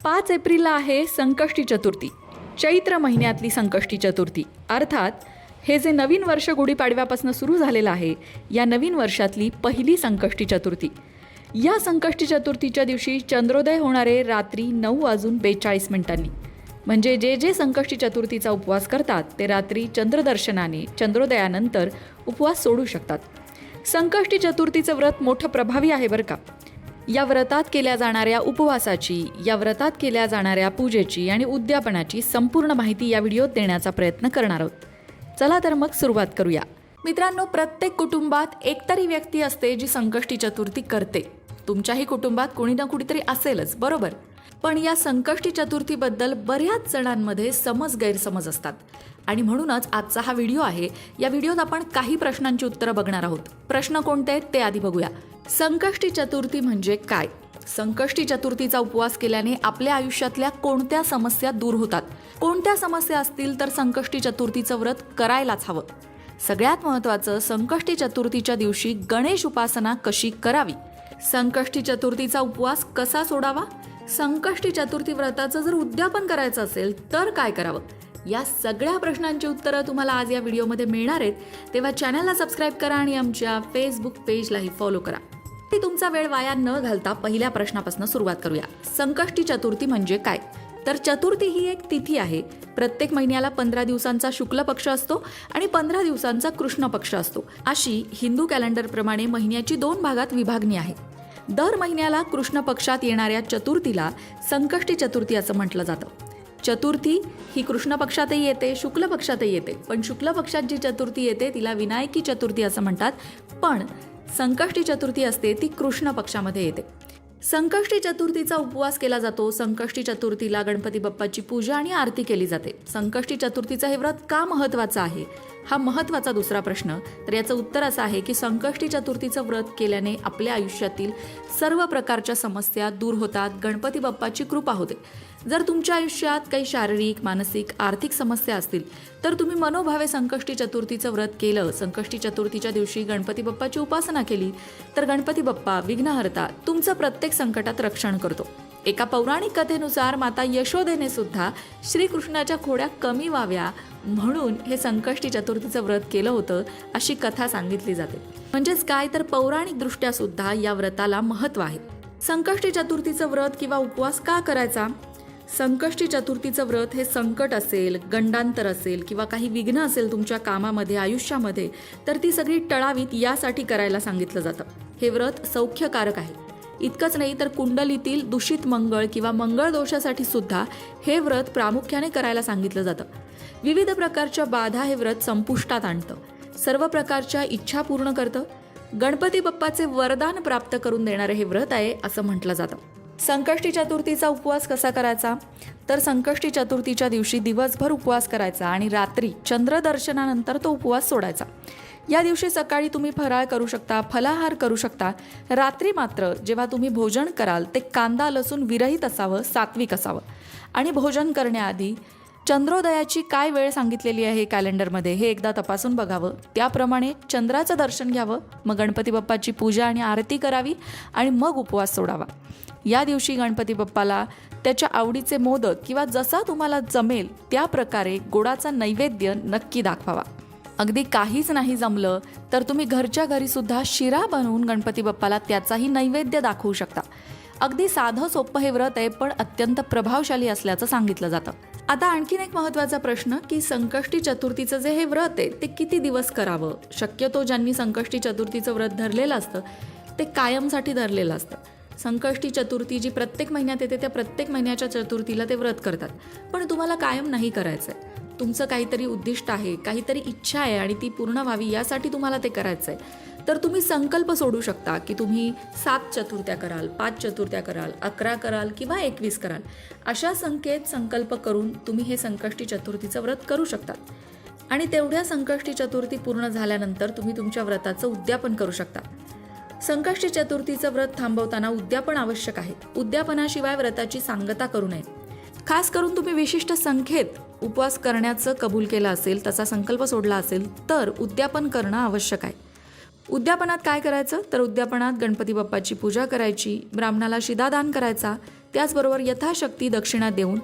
5 एप्रिलला आहे संकष्टी चतुर्थी, चैत्र महिन्यातली संकष्टी चतुर्थी. अर्थात हे जे नवीन वर्ष गुढीपाडव्यापासून सुरू झालेलं आहे, या नवीन वर्षातली पहिली संकष्टी चतुर्थी. या संकष्टी चतुर्थीच्या दिवशी चंद्रोदय होणारे रात्री 9:42. म्हणजे जे संकष्टी चतुर्थीचा उपवास करतात ते रात्री चंद्रदर्शनाने चंद्रोदयानंतर उपवास सोडू शकतात. संकष्टी चतुर्थीचं व्रत मोठं प्रभावी आहे बरं का. या व्रतात केल्या जाणाऱ्या उपवासाची, या व्रतात केल्या जाणाऱ्या पूजेची आणि उद्यापनाची संपूर्ण माहिती या व्हिडिओत देण्याचा प्रयत्न करणार आहोत. चला तर मग सुरुवात करूया. मित्रांनो, प्रत्येक कुटुंबात एकतरी व्यक्ती असते जी संकष्टी चतुर्थी करते. तुमच्याही कुटुंबात कोणी ना कुणीतरी असेलच, बरोबर. पण या संकष्टी चतुर्थीबद्दल बऱ्याच जणांमध्ये गैरसमज असतात आणि म्हणूनच आजचा हा व्हिडिओ आहे. या व्हिडिओत आपण काही प्रश्नांची उत्तरं बघणार आहोत. प्रश्न कोणते आहेत ते आधी बघूया. संकष्टी चतुर्थी म्हणजे काय? संकष्टी चतुर्थीचा उपवास केल्याने आपल्या आयुष्यातल्या कोणत्या समस्या दूर होतात? कोणत्या समस्या असतील तर संकष्टी चतुर्थीचं व्रत करायलाच हवं. सगळ्यात महत्त्वाचं, संकष्टी चतुर्थीच्या दिवशी गणेश उपासना कशी करावी? संकष्टी चतुर्थीचा उपवास कसा सोडावा? संकष्टी चतुर्थी व्रताचं जर उद्यापन करायचं असेल तर काय करावं? या सगळ्या प्रश्नांची उत्तरं तुम्हाला आज या व्हिडिओमध्ये मिळणार आहेत. तेव्हा चॅनलला सबस्क्राईब करा आणि आमच्या फेसबुक पेजलाही फॉलो करा. तुमचा वेळ वाया न घालता पहिल्या प्रश्नापासून सुरुवात करूया. संकष्टी चतुर्थी म्हणजे काय? तर चतुर्थी ही एक तिथी आहे. प्रत्येक महिन्याला 15 दिवसांचा शुक्ल पक्ष असतो आणि 15 दिवसांचा कृष्ण पक्ष असतो. अशी हिंदू कॅलेंडरप्रमाणे महिन्याची 2 भागात विभागणी आहे. दर महिन्याला कृष्ण पक्षात येणाऱ्या चतुर्थीला संकष्टी चतुर्थी असं म्हटलं जातं. चतुर्थी ही कृष्ण पक्षातही येते, शुक्ल पक्षातही येते. पण शुक्ल पक्षात जी चतुर्थी येते तिला विनायकी चतुर्थी असं म्हणतात. पण संकष्टी चतुर्थी असते ती कृष्ण पक्षामध्ये येते. संकष्टी चतुर्थीचा उपवास केला जातो. संकष्टी चतुर्थीला गणपती बाप्पाची पूजा आणि आरती केली जाते. संकष्टी चतुर्थीचं हे व्रत का महत्त्वाचं आहे? हा महत्त्वाचा दुसरा प्रश्न. तर याचं उत्तर असं आहे की संकष्टी चतुर्थीचं व्रत केल्याने आपल्या आयुष्यातील सर्व प्रकारच्या समस्या दूर होतात. गणपती बाप्पाची कृपा होते. जर तुमच्या आयुष्यात काही शारीरिक, मानसिक, आर्थिक समस्या असतील तर तुम्ही मनोभावे संकष्टी चतुर्थीचं व्रत केलं, संकष्टी चतुर्थीच्या दिवशी गणपती बाप्पाची उपासना केली तर गणपती बाप्पा विघ्नहर्ता तुमचं प्रत्येक संकटात रक्षण करतो. एका पौराणिक कथेनुसार माता यशोदेने सुद्धा श्रीकृष्णाच्या खोड्या कमी व्हाव्या म्हणून हे संकष्टी चतुर्थीचं व्रत केलं होतं, अशी कथा सांगितली जाते. म्हणजेच काय, तर पौराणिक दृष्ट्या सुद्धा या व्रताला महत्त्व आहे. संकष्टी चतुर्थीचं व्रत किंवा उपवास का करायचा? संकष्टी चतुर्थीचं व्रत हे संकट असेल, गंडांतर असेल किंवा काही विघ्न असेल तुमच्या कामामध्ये, आयुष्यामध्ये, तर ती सगळी टळावीत यासाठी करायला सांगितलं जातं. हे व्रत सौख्यकारक आहे. इतकंच नाही तर कुंडलीतील दूषित मंगळ किंवा मंगळ दोषासाठी सुद्धा हे व्रत प्रामुख्याने करायला सांगितलं जातं. विविध प्रकारच्या बाधा हे व्रत संपुष्टात आणतं. सर्व प्रकारच्या इच्छा पूर्ण करतं. गणपती बाप्पाचे वरदान प्राप्त करून देणारे हे व्रत आहे असं म्हटलं जातं. संकष्टी चतुर्थीचा उपवास कसा करायचा? तर संकष्टी चतुर्थीच्या दिवशी दिवसभर उपवास करायचा आणि रात्री चंद्रदर्शनानंतर तो उपवास सोडायचा. या दिवशी सकाळी तुम्ही फराळ करू शकता, फलाहार करू शकता. रात्री मात्र जेव्हा तुम्ही भोजन कराल ते कांदा लसूण विरहित असावं, सात्विक असावं. आणि भोजन करण्याआधी चंद्रोदयाची काय वेळ सांगितलेली आहे कॅलेंडरमध्ये हे एकदा तपासून बघावं. त्याप्रमाणे चंद्राचं दर्शन घ्यावं, मग गणपती बाप्पाची पूजा आणि आरती करावी आणि मग उपवास सोडावा. या दिवशी गणपती बाप्पाला त्याच्या आवडीचे मोदक किंवा जसा तुम्हाला जमेल त्या प्रकारे गोडाचा नैवेद्य नक्की दाखवावा. अगदी काहीच नाही जमलं तर तुम्ही घरच्या घरी सुद्धा शिरा बनवून गणपती बाप्पाला त्याचाही नैवेद्य दाखवू शकता. अगदी साधं सोपं हे व्रत आहे, पण अत्यंत प्रभावशाली असल्याचं सांगितलं जातं. आता आणखीन एक महत्त्वाचा प्रश्न की संकष्टी चतुर्थीचं जे हे व्रत आहे ते किती दिवस करावं? शक्यतो ज्यांनी संकष्टी चतुर्थीचं व्रत धरलेलं असतं ते कायमसाठी धरलेलं असतं. संकष्टी चतुर्थी जी प्रत्येक महिन्यात येते त्या प्रत्येक महिन्याच्या चतुर्थीला ते व्रत करतात. पण तुम्हाला कायम नाही करायचं आहे. तुमचं काहीतरी उद्दिष्ट आहे, काहीतरी इच्छा आहे आणि ती पूर्ण व्हावी यासाठी तुम्हाला ते करायचं आहे. तर तुम्ही संकल्प सोडू शकता की तुम्ही 7 चतुर्थ्या कराल, 5 चतुर्थ्या कराल, 11 कराल किंवा 21 कराल. अशा संख्येत संकल्प करून तुम्ही हे संकष्टी चतुर्थीचं व्रत करू शकता. आणि तेवढ्या संकष्टी चतुर्थी पूर्ण झाल्यानंतर तुम्ही तुमच्या व्रताचं उद्यापन करू शकता. संकष्टी चतुर्थीचं व्रत थांबवताना उद्यापन आवश्यक आहे. उद्यापनाशिवाय व्रताची सांगता करू नये. खास करून तुम्ही विशिष्ट संख्येत उपवास करण्याचं कबूल केलं असेल, तसा संकल्प सोडला असेल तर उद्यापन करणं आवश्यक आहे. उद्यापनात काय करायचं तर उद्यापनात गणपती बाप्पाची पूजा करायची, ब्राह्मणाला शिधादान करायचा, त्याचबरोबर यथाशक्ती दक्षिणा देऊन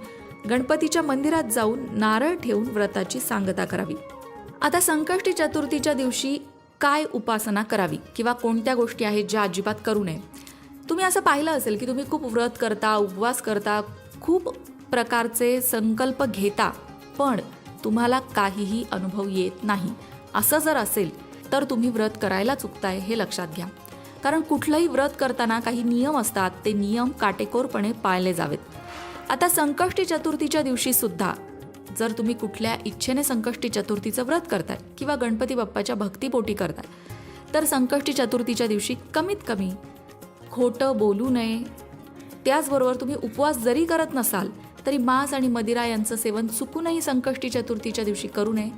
गणपतीच्या मंदिरात जाऊन नारळ ठेवून व्रताची सांगता करावी. आता संकष्टी चतुर्थीच्या दिवशी काय उपासना करावी किंवा कोणत्या गोष्टी आहेत ज्या अजिबात करू नये. तुम्ही असं पाहिलं असेल की तुम्ही खूप व्रत करता, उपवास करता, खूप प्रकारचे संकल्प घेता, पण तुम्हाला काहीही अनुभव येत नाही. असं जर असेल तर तुम्ही व्रत करायला चुकताय हे लक्षात घ्या. कारण कुठलंही व्रत करताना काही नियम असतात, ते नियम काटेकोरपणे पाळले जावेत. आता संकष्टी चतुर्थीच्या दिवशी सुद्धा जर तुम्ही कुठल्या इच्छेने संकष्टी चतुर्थीचं व्रत करताय किंवा गणपती बाप्पाच्या भक्तिपोटी करताय, तर संकष्टी चतुर्थीच्या दिवशी कमीत कमी खोटं बोलू नये. त्याचबरोबर तुम्ही उपवास जरी करत नसाल तरी मांस आणि मदिरा यांचं सेवन चुकूनही संकष्टी चतुर्थीच्या दिवशी करू नये.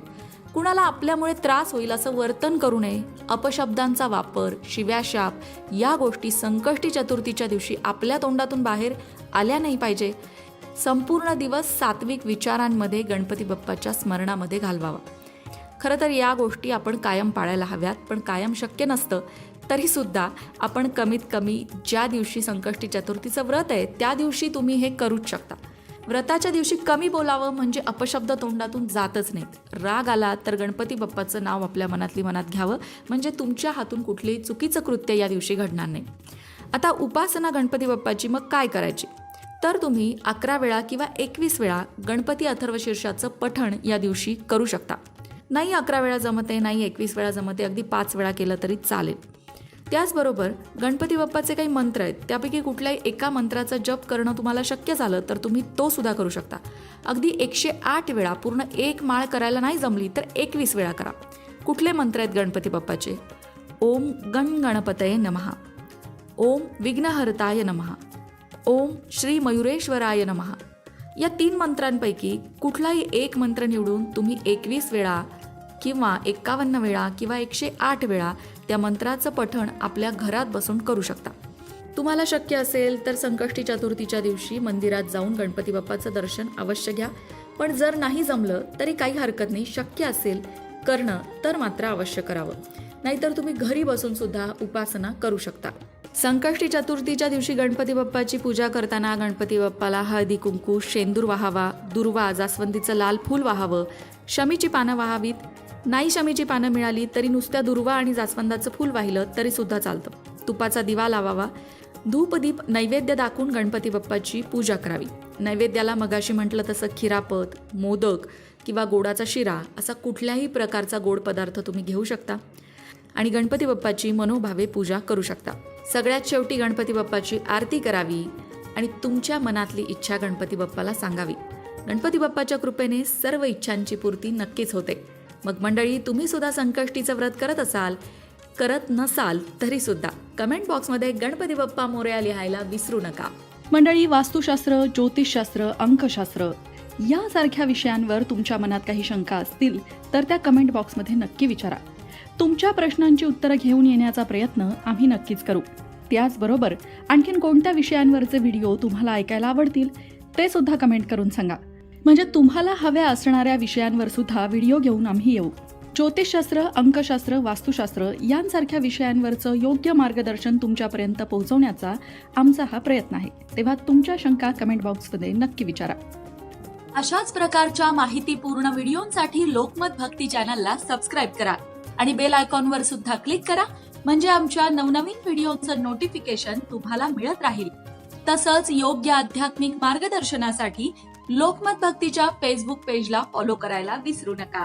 कुणाला आपल्यामुळे त्रास होईल असं वर्तन करू नये. अपशब्दांचा वापर, शिव्याशाप या गोष्टी संकष्टी चतुर्थीच्या दिवशी आपल्या तोंडातून बाहेर आल्या नाही पाहिजे. संपूर्ण दिवस सात्विक विचारांमध्ये गणपती बाप्पाच्या स्मरणामध्ये घालवावा. खरं तर या गोष्टी आपण कायम पाळायला हव्यात, पण कायम शक्य नसतं. तरीसुद्धा आपण कमीत कमी ज्या दिवशी संकष्टी चतुर्थीचं व्रत आहे त्या दिवशी तुम्ही हे करूच शकता. व्रताच्या दिवशी कमी बोलावं म्हणजे अपशब्द तोंडातून जातच नाहीत. राग आला तर गणपती बाप्पाचं नाव आपल्या मनातली मनात घ्यावं, म्हणजे तुमच्या हातून कुठलेही चुकीचं कृत्य या दिवशी घडणार नाही. आता उपासना गणपती बाप्पाची मग काय करायची तर तुम्ही 11 वेळा किंवा 21 वेळा गणपती अथर्वशीर्षाचं पठण या दिवशी करू शकता. नाही 11 वेळा जमते, नाही 21 वेळा जमते, अगदी 5 वेळा केलं तरी चालेल. त्याचबरोबर गणपती बाप्पाचे काही मंत्र आहेत, त्यापैकी कुठल्याही एका मंत्राचा जप करणं तुम्हाला शक्य झालं तर तुम्ही तो सुद्धा करू शकता. अगदी 108 वेळा पूर्ण एक माळ करायला नाही जमली तर 21 वेळा करा. कुठले मंत्र आहेत गणपती बाप्पाचे? ओम गण गणपतये नमः, ओम विघ्नहर्ताय नमः, ओम श्री मयुरेश्वराय नमः. या 3 मंत्रांपैकी कुठलाही एक मंत्र निवडून तुम्ही 21 वेळा किंवा 51 वेळा किंवा 108 वेळा त्या मंत्राचं पठण आपल्या घरात बसून करू शकता. तुम्हाला शक्य असेल तर संकष्टी चतुर्थीच्या दिवशी मंदिरात जाऊन गणपती बाप्पाचं दर्शन अवश्य घ्या. पण जर नाही जमलं तरी काही हरकत नाही. शक्य असेल करणं तर मात्र अवश्य करावं. नाहीतर तुम्ही घरी बसून सुद्धा उपासना करू शकता. संकष्टी चतुर्थीच्या दिवशी गणपती बाप्पाची पूजा करताना गणपती बाप्पाला हळदी कुंकू, शेंदूर वाहावा, दुर्वा, जास्वंदीचं लाल फूल वाहावं, शमीची पानं वाहावीत. नाही शमीची पानं मिळाली तरी नुसत्या दुर्वा आणि जास्वंदाचं फूल वाहिलं तरी सुद्धा चालतं. तुपाचा दिवा लावावा. धूपदीप नैवेद्य दाखवून गणपती बाप्पाची पूजा करावी. नैवेद्याला मगाशी म्हटलं तसं खिरापत, मोदक किंवा गोडाचा शिरा असा कुठल्याही प्रकारचा गोड पदार्थ तुम्ही घेऊ शकता आणि गणपती बाप्पाची मनोभावे पूजा करू शकता. सगळ्यात शेवटी गणपती बाप्पाची आरती करावी आणि तुमच्या मनातली इच्छा गणपती बाप्पाला सांगावी. गणपती बाप्पाच्या कृपेने सर्व इच्छांची पूर्ती नक्कीच होते. मग मंडळी, तुम्ही सुद्धा संकष्टीचं व्रत करत असाल, करत नसाल तरी सुद्धा कमेंट बॉक्समध्ये गणपती बाप्पा मोरया लिहायला विसरू नका. मंडळी, वास्तुशास्त्र, ज्योतिषशास्त्र, अंकशास्त्र यासारख्या विषयांवर तुमच्या मनात काही शंका असतील तर त्या कमेंट बॉक्समध्ये नक्की विचारा. तुमच्या प्रश्नांची उत्तरं घेऊन येण्याचा प्रयत्न आम्ही नक्कीच करू. त्याचबरोबर आणखीन कोणत्या विषयांवरचे व्हिडिओ तुम्हाला ऐकायला आवडतील ते सुद्धा कमेंट करून सांगा, म्हणजे तुम्हाला हव्या असणाऱ्या विषयांवर सुद्धा व्हिडिओ घेऊन आम्ही येऊ. ज्योतिषशास्त्र, अंकशास्त्र, वास्तुशास्त्र यांसारख्या विषयांवरचं योग्य मार्गदर्शन तुमच्यापर्यंत पोहोचवण्याचा आमचा हा प्रयत्न आहे. तेव्हा तुमच्या शंका कमेंट बॉक्समध्ये नक्की विचारा. अशाच प्रकारच्या माहितीपूर्ण व्हिडिओंसाठी लोकमत भक्ती चॅनलला सबस्क्राईब करा आणि बेल आयकॉनवर सुद्धा क्लिक करा, म्हणजे आमच्या नवनवीन व्हिडिओचं नोटिफिकेशन तुम्हाला मिळत राहील. तसंच योग्य आध्यात्मिक मार्गदर्शनासाठी लोकमत भक्तीच्या फेसबुक पेजला फॉलो करायला विसरू नका.